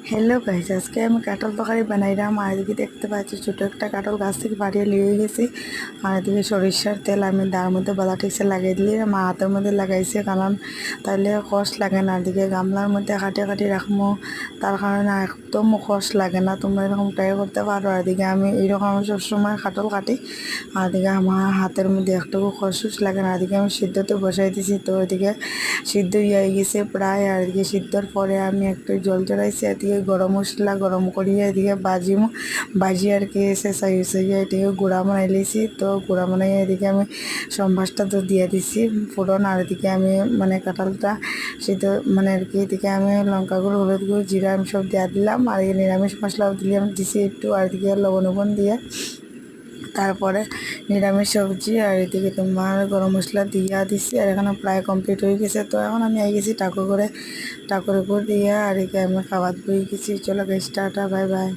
Hello guys, আজকে আমি কাঁঠাল তরকারি বানাইলাম। আর এদিকে দেখতে পাচ্ছি ছোটো একটা কাঁঠাল গাছ থেকে পাড়িয়ে লিয়ে গেছি। আর এদিকে সরিষার তেল আমি দার মধ্যে বালা ঠিকসে লাগিয়ে দিলি মা হাতের মধ্যে লাগাইছে, কারণ তাহলে কষ লাগে না। এদিকে গামলার মধ্যে কাটি কাটি রাখবো, তার কারণে একদম কষ লাগে না। তোমরা এরকম ট্রাই করতে পারো। আর এদিকে আমি এইরকম সবসময় কাঁঠাল কাটি, আর এদিকে আমার হাতের মধ্যে একটুকু খসুস লাগে না। এদিকে আমি সিদ্ধতে বসাই দিছি, তো এদিকে সিদ্ধ হয়ে গেছে প্রায়। আর এদিকে সিদ্ধর পরে আমি একটু জল চড়াইছি, এদিকে গরম মশলা গরম করিয়ে এদিকে বাজি আর কি শেষাই হয়েছে, এদিকে গুঁড়া বানাই লিছি। তো গুঁড়া বানাই এদিকে আমি সম্বাসটা তো দিয়ে দিছি ফোড়ন। আর এদিকে আমি মানে কাঁঠালটা সিদ্ধ মানে আর কি এদিকে আমি লঙ্কা গুঁড়ো, হলুদ গুঁড়ো, জিরা আমি সব দিয়ে দিলাম। আর এই নিরামিষ মশলাও দিলাম দিছি একটু। আর এদিকে লবণ দিয়ে তারপরে নিরামিষ সবজি। আর এদিকে তোমার গরম মশলা দিয়া দিছি। আর এখানে প্রায় কমপ্লিট হয়ে গেছে। তো এখন আমি আই গেছি ঠাকুরের উপর দিয়া, আর এদিকে আমি খাবার বই গেছি। চলো গাইস, টাটা, বাই বাই।